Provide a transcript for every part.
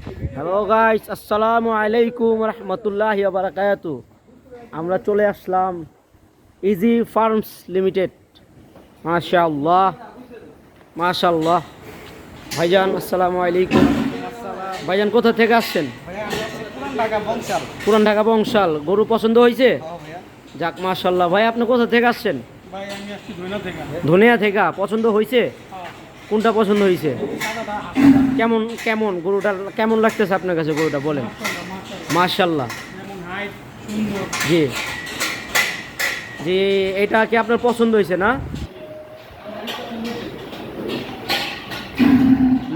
Hello guys, আসসালামু আলাইকুম রহমতুল্লাহি ওয়া বারাকাতুহু। আমরা চলে আসলাম ইজি ফার্মস লিমিটেড। মাশাআল্লাহ মাশাআল্লাহ। ভাইজান আসসালামু আলাইকুম। ভাইজান কোথা থেকে আসছেন? পুরান ঢাকা বংশাল। গরু পছন্দ হয়েছে? যাক মাশাআল্লাহ। ভাই আপনি কোথা থেকে আসছেন? ধনিয়া থেকে। পছন্দ হয়েছে? কোনটা পছন্দ হয়েছে? কেমন কেমন গরুটা কেমন লাগতেছে আপনার কাছে? গরুটা বলেন। মাশাআল্লাহ। জি জি, এটা কি আপনার পছন্দ হয়েছে না?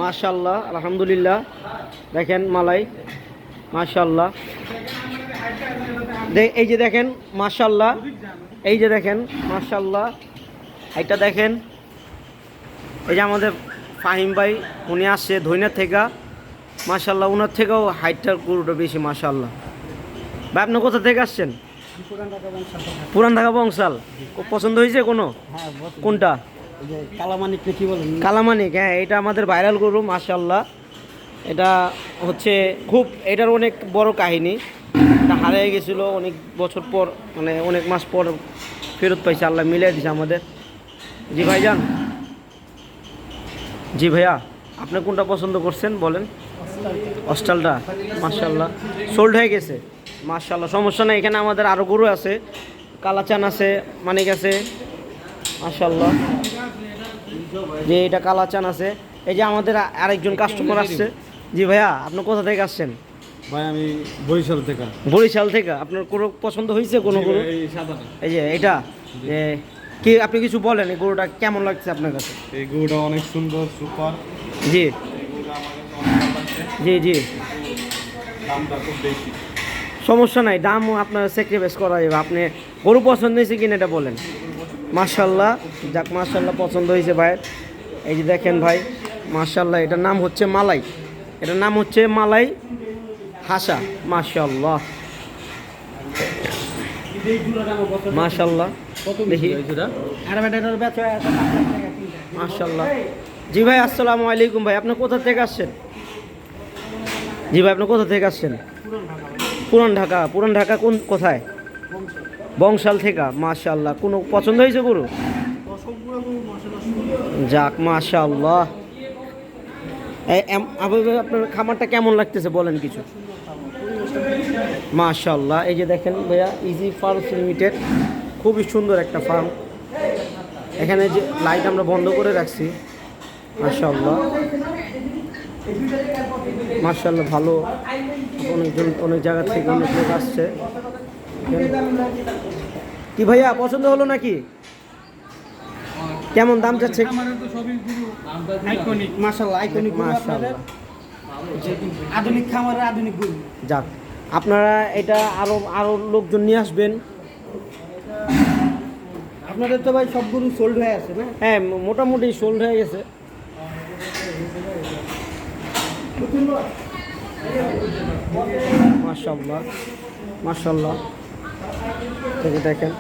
মাশাআল্লাহ, আলহামদুলিল্লাহ। দেখেন মালাই, মাশাআল্লাহ। এই যে দেখেন মাশাআল্লাহ, এই যে দেখেন মাশাআল্লাহ। এটা দেখেন, এই যে আমাদের ফাহিম ভাই, উনি আসছে ধইনা থেকে। মাশাআল্লাহ, ওনার থেকেও হাইটটার গরুটা বেশি। মাশাআল্লাহ। ভাই আপনি কোথা থেকে আসছেন? পুরান ঢাকা বংশাল। পছন্দ হয়েছে কোনো? কোনটা? কালামানিক কি বলেন? কালামানিক, হ্যাঁ, এটা আমাদের ভাইরাল গরু। মাশাআল্লাহ। এটা হচ্ছে খুব, এটার অনেক বড় কাহিনী। এটা হারিয়ে গেছিল অনেক বছর পর, মানে অনেক মাস পর ফেরত পাইছে, আল্লাহ মিলিয়ে দিছে আমাদের। জি ভাইজান। জি ভাইয়া, আপনি কোনটা পছন্দ করছেন বলেন? অস্টালটা। মাশাআল্লাহ, সোল্ড হয়ে গেছে। মাশাআল্লাহ, সমস্যা নেই। এখানে আমাদের আরও গরু আছে, কালাচান আছে, মানিক আছে। মাশাআল্লাহ। যে এটা কালাচান আছে। এই যে আমাদের আরেকজন কাস্টমার আসছে। জি ভাইয়া, আপনি কোথা থেকে আসছেন? ভাই আমি বরিশাল থেকে। বরিশাল থেকে। আপনার কোনো পছন্দ হয়েছে কোনো গরু? এই যে এটা, যে কি আপনি কিছু বলেন, এই গরুটা কেমন লাগছে আপনার কাছে? এই গরুটা অনেক সুন্দর, সুপার। জি জি জি, দামটা খুব বেশি। সমস্যা নাই, দামও আপনার স্যাক্রিফাইস করা যাবে। আপনি গরু পছন্দ হয়েছে কিনা এটা বলেন। মাশাআল্লাহ, যাক মাশাআল্লাহ, পছন্দ হয়েছে ভাইয়ের। এই যে দেখেন ভাই, মাশাআল্লাহ। এটার নাম হচ্ছে মালাই। এটার নাম হচ্ছে মালাই হাসা। মাশাআল্লাহ মাশাআল্লাহ। দেখি মাশাআল্লাহ। জি ভাই, আসসালামু আলাইকুম। ভাই আপনি কোথা থেকে আসছেন? জি ভাই, আপনি কোথা থেকে আসছেন? পুরান ঢাকা। পুরান ঢাকা কোন কোথায়? বংশাল থেকে। মাশাআল্লাহ। কোনো পছন্দ হয়েছে গরু? যাক মাশাআল্লাহ। আপনার খামারটা কেমন লাগতেছে বলেন কিছু। মাশাআল্লাহ। এই যে দেখেন ভাইয়া, ইজি ফার্মস লিমিটেড, খুবই সুন্দর একটা ফার্ম। এখানে যে লাইট আমরা বন্ধ করে রাখছি। মাশাআল্লাহ মাশাআল্লাহ, ভালো। অনেকজন অনেক জায়গা থেকে অনেক লোক আসছে। কি ভাইয়া, পছন্দ হলো নাকি? কেমন দাম যাচ্ছে? মাশাআল্লাহ, আইকনিক মাশাআল্লাহ। আধুনিক খামারে আধুনিক গরু। যাক, আপনারা এটা আরো আরো লোকজন নিয়ে আসবেন। আপনাদের তো ভাই সব গরু সোল্ড হয়ে আছে না? হ্যাঁ, মোটামুটি সোল্ড হয়ে গেছে। মাশাআল্লাহ মাশাআল্লাহ। থেকে দেখেন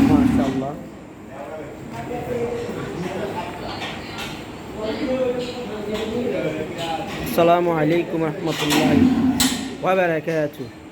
মাশাআল্লাহ। আসসালামু আলাইকুম রহমতুল্লাহি ওয়া বারাকাতুহু।